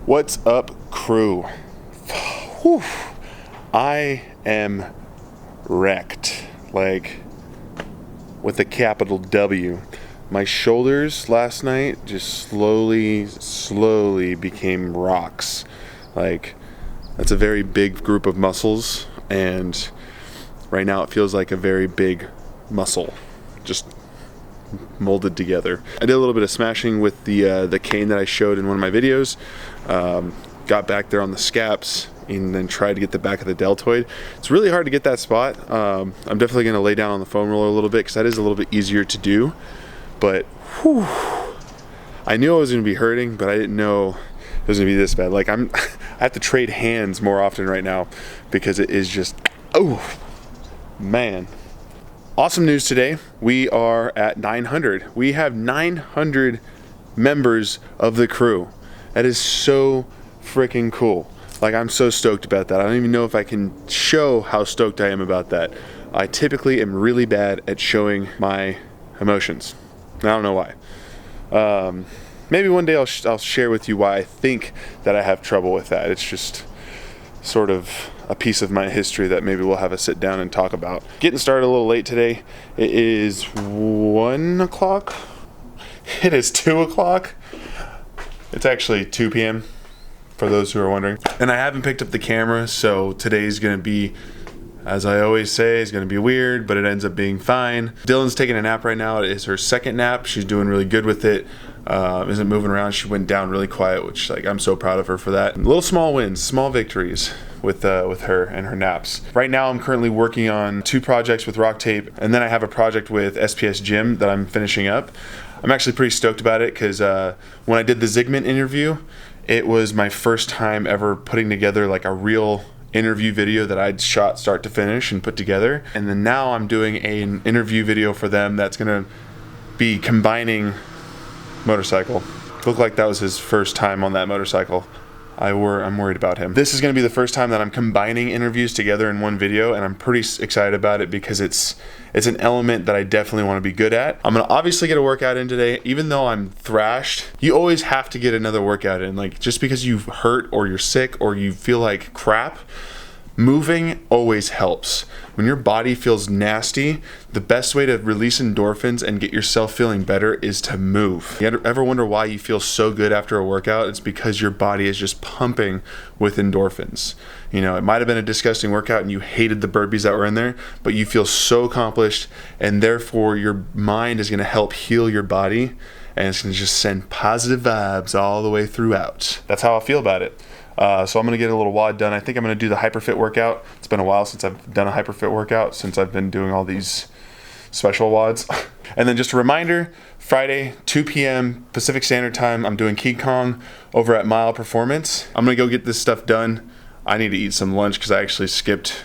What's up, crew? Whew. I am wrecked, like with a capital W. My shoulders last night just slowly became rocks. Like, that's a very big group of muscles, and right now it feels like a very big muscle just molded together. I did a little bit of smashing with the cane that I showed in one of my videos. Got back there on the scaps and then tried to get the back of the deltoid. It's really hard to get that spot. I'm definitely going to lay down on the foam roller a little bit because that is a little bit easier to do. But whew, I knew I was going to be hurting, but I didn't know it was going to be this bad. Like I have to trade hands more often right now because it is just, oh man. Awesome news today. We are at 900. We have 900 members of the crew. That is so freaking cool. Like, I'm so stoked about that. I don't even know if I can show how stoked I am about that. I typically am really bad at showing my emotions. I don't know why. Maybe one day I'll share with you why I think that I have trouble with that. It's just sort of a piece of my history that maybe we'll have a sit down and talk about. Getting started a little late today. It is 1 o'clock. It is 2 o'clock. It's actually 2 p.m. for those who are wondering. And I haven't picked up the camera, so today's gonna be, as I always say, is gonna be weird, but it ends up being fine. Dylan's taking a nap right now. It is her second nap. She's doing really good with it. Isn't moving around. She went down really quiet, which, like, I'm so proud of her for that. Little small wins, small victories with her and her naps. Right now I'm currently working on 2 projects with ROCKTAPE, and then I have a project with SPS Gym that I'm finishing up. I'm actually pretty stoked about it because when I did the Zygmunt interview, it was my first time ever putting together like a real interview video that I'd shot start to finish and put together. And then now I'm doing an interview video for them that's gonna be combining motorcycle. Looked like that was his first time on that motorcycle. I'm worried about him. This is gonna be the first time that I'm combining interviews together in one video, and I'm pretty excited about it because it's an element that I definitely wanna be good at. I'm gonna obviously get a workout in today. Even though I'm thrashed, you always have to get another workout in. Like, just because you've hurt or you're sick or you feel like crap, moving always helps. When your body feels nasty, the best way to release endorphins and get yourself feeling better is to move. You ever wonder why you feel so good after a workout? It's because your body is just pumping with endorphins. You know, it might have been a disgusting workout and you hated the burpees that were in there, but you feel so accomplished, and therefore your mind is going to help heal your body, and it's going to just send positive vibes all the way throughout. That's how I feel about it. So I'm going to get a little WOD done. I think I'm going to do the Hyperfit workout. It's been a while since I've done a Hyperfit workout, since I've been doing all these special WODs. And then just a reminder, Friday, 2 p.m. Pacific Standard Time, I'm doing King Kong over at Mile Performance. I'm going to go get this stuff done. I need to eat some lunch because I actually skipped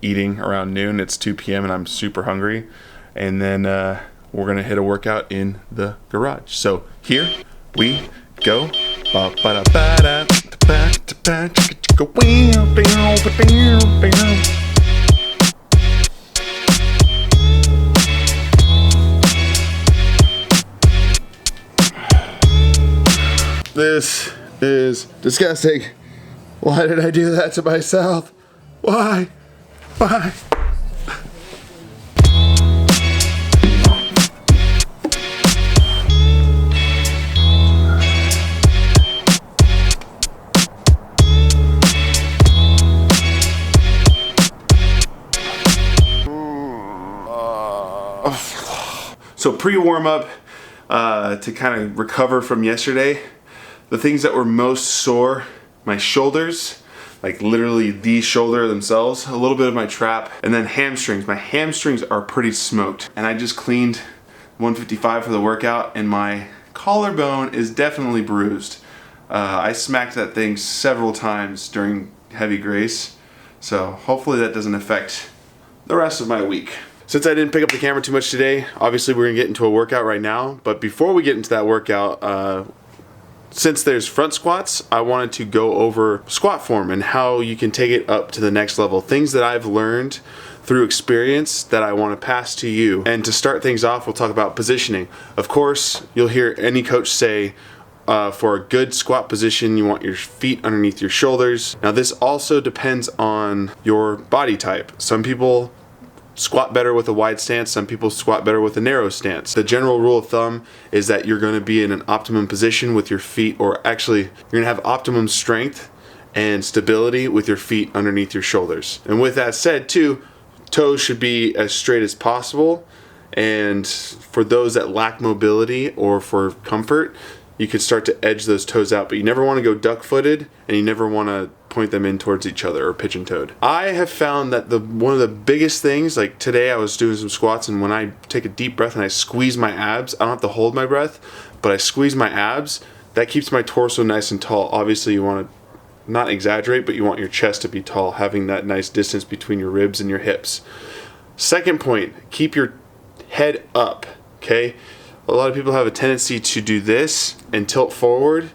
eating around noon. It's 2 p.m. and I'm super hungry. And then we're going to hit a workout in the garage. So here we go. This is disgusting. Why did I do that to myself? Why? Why? So pre-warm-up, to kind of recover from yesterday, the things that were most sore, my shoulders, like literally the shoulder themselves, a little bit of my trap, and then hamstrings. My hamstrings are pretty smoked. And I just cleaned 155 for the workout, and my collarbone is definitely bruised. I smacked that thing several times during heavy grace, so hopefully that doesn't affect the rest of my week. Since I didn't pick up the camera too much today, obviously we're gonna get into a workout right now, but before we get into that workout, since there's front squats, I wanted to go over squat form and how you can take it up to the next level. Things that I've learned through experience that I want to pass to you. And to start things off, we'll talk about positioning. Of course, you'll hear any coach say, For a good squat position, you want your feet underneath your shoulders. Now this also depends on your body type. Some people squat better with a wide stance, some people squat better with a narrow stance. The general rule of thumb is that you're going to be in an optimum position with your feet, or actually you're going to have optimum strength and stability with your feet underneath your shoulders. And with that said too, toes should be as straight as possible, and for those that lack mobility or for comfort, you could start to edge those toes out, but you never want to go duck-footed, and you never want to point them in towards each other or pigeon-toed. I have found that one of the biggest things, like today I was doing some squats, and when I take a deep breath and I squeeze my abs, I don't have to hold my breath, but I squeeze my abs, that keeps my torso nice and tall. Obviously you want to not exaggerate, but you want your chest to be tall, having that nice distance between your ribs and your hips. Second point, keep your head up, okay? A lot of people have a tendency to do this and tilt forward,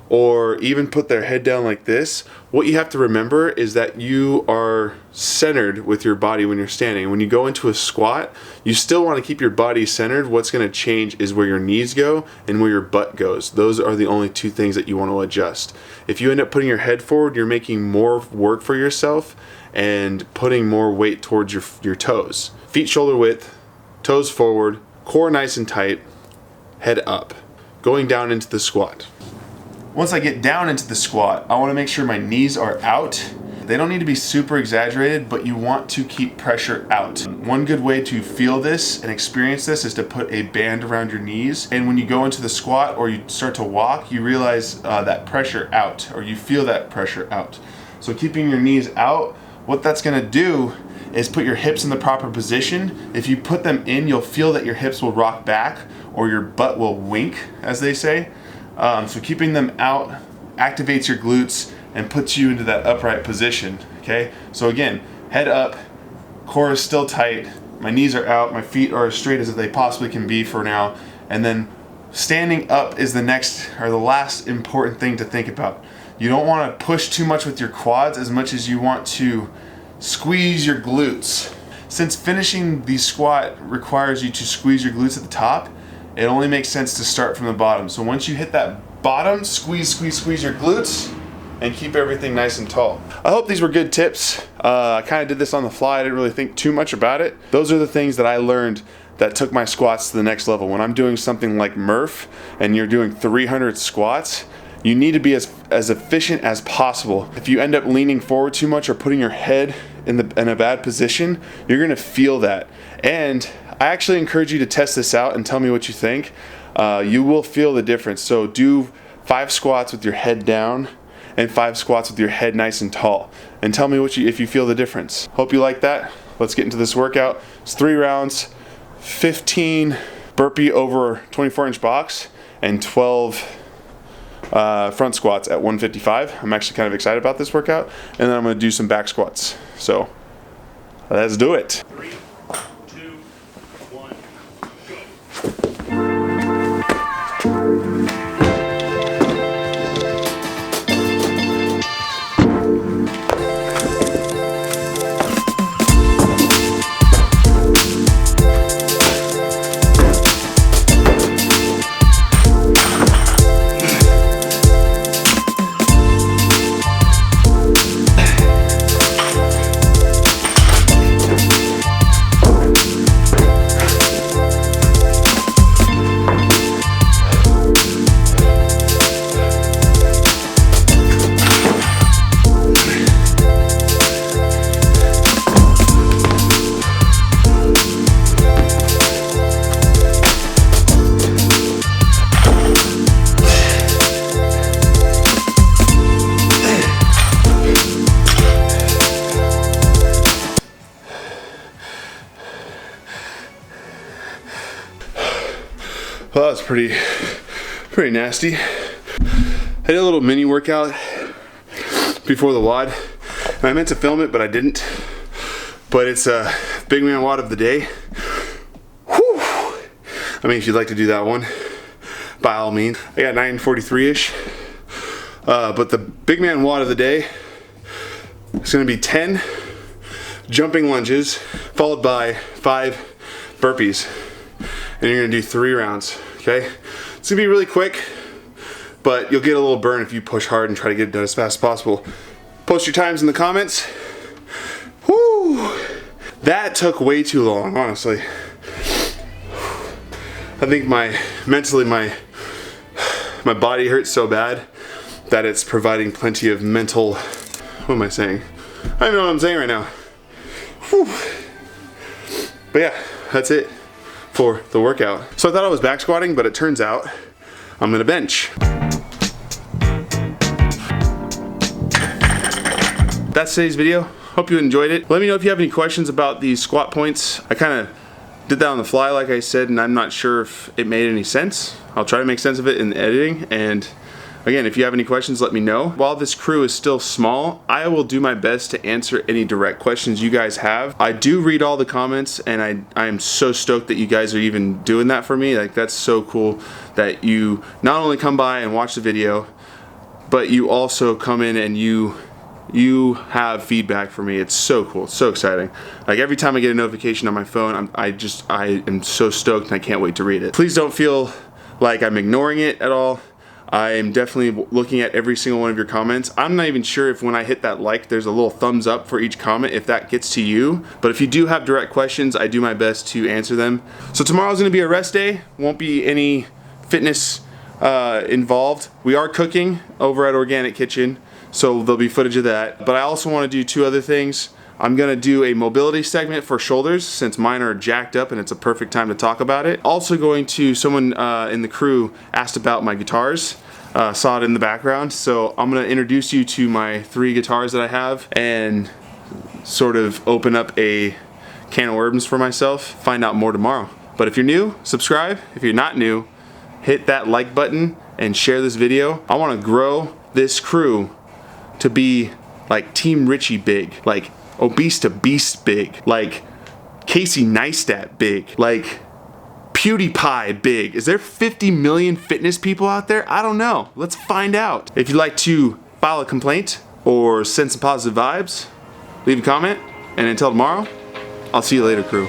or even put their head down like this. What you have to remember is that you are centered with your body when you're standing. When you go into a squat, you still want to keep your body centered. What's going to change is where your knees go and where your butt goes. Those are the only two things that you want to adjust. If you end up putting your head forward, you're making more work for yourself and putting more weight towards your toes. Feet shoulder width, toes forward, core nice and tight, head up, going down into the squat. Once I get down into the squat, I want to make sure my knees are out. They don't need to be super exaggerated, but you want to keep pressure out. One good way to feel this and experience this is to put a band around your knees, and when you go into the squat or you start to walk, you realize that pressure out, or you feel that pressure out. So keeping your knees out, what that's going to do is put your hips in the proper position. If you put them in, you'll feel that your hips will rock back, or your butt will wink, as they say. So keeping them out activates your glutes and puts you into that upright position, okay? So again, head up, core is still tight, my knees are out, my feet are as straight as they possibly can be for now, and then standing up is the last important thing to think about. You don't want to push too much with your quads as much as you want to squeeze your glutes. Since finishing the squat requires you to squeeze your glutes at the top, it only makes sense to start from the bottom. So once you hit that bottom, squeeze your glutes and keep everything nice and tall. I hope these were good tips. I kind of did this on the fly. I didn't really think too much about it. Those are the things that I learned that took my squats to the next level. When I'm doing something like Murph and you're doing 300 squats, you need to be as efficient as possible. If you end up leaning forward too much or putting your head in a bad position, you're gonna feel that. And I actually encourage you to test this out and tell me what you think. You will feel the difference. So do 5 squats with your head down and 5 squats with your head nice and tall, and tell me if you feel the difference. Hope you like that. Let's get into this workout. It's 3 rounds, 15 burpee over 24-inch box, and 12 front squats at 155. I'm actually kind of excited about this workout, and then I'm going to do some back squats. So let's do it. 3, 2, 1, go. Well, that was pretty nasty. I did a little mini workout before the WOD, and I meant to film it, but I didn't. But it's a big man WOD of the day. Whew. I mean, if you'd like to do that one, by all means. I got 943-ish. But the big man WOD of the day is going to be 10 jumping lunges, followed by 5 burpees. And you're going to do 3 rounds, okay? It's going to be really quick, but you'll get a little burn if you push hard and try to get it done as fast as possible. Post your times in the comments. Woo! That took way too long, honestly. I think mentally my body hurts so bad that it's providing plenty of mental, what am I saying? I don't even know what I'm saying right now. Whew. But yeah, that's it for the workout. So I thought I was back squatting, but it turns out I'm gonna bench. That's today's video. Hope you enjoyed it. Let me know if you have any questions about these squat points. I kind of did that on the fly, like I said, and I'm not sure if it made any sense. I'll try to make sense of it in the editing. And again, if you have any questions, let me know. While this crew is still small, I will do my best to answer any direct questions you guys have. I do read all the comments, and I am so stoked that you guys are even doing that for me. Like, that's so cool that you not only come by and watch the video, but you also come in and you have feedback for me. It's so cool. It's so exciting. Like, every time I get a notification on my phone, I am so stoked and I can't wait to read it. Please don't feel like I'm ignoring it at all. I am definitely looking at every single one of your comments. I'm not even sure if when I hit that like, there's a little thumbs up for each comment, if that gets to you. But if you do have direct questions, I do my best to answer them. So tomorrow's gonna be a rest day. Won't be any fitness involved. We are cooking over at Organic Kitchen, so there'll be footage of that. But I also want to do two other things. I'm gonna do a mobility segment for shoulders, since mine are jacked up and it's a perfect time to talk about it. Also going to, someone in the crew asked about my guitars, saw it in the background. So I'm gonna introduce you to my 3 guitars that I have and sort of open up a can of worms for myself. Find out more tomorrow. But if you're new, subscribe. If you're not new, hit that like button and share this video. I wanna grow this crew to be like Team Richie big, like Obese to Beast big, like Casey Neistat big, like PewDiePie big. Is there 50 million fitness people out there? I don't know. Let's find out. If you'd like to file a complaint or send some positive vibes, leave a comment. And until tomorrow, I'll see you later, crew.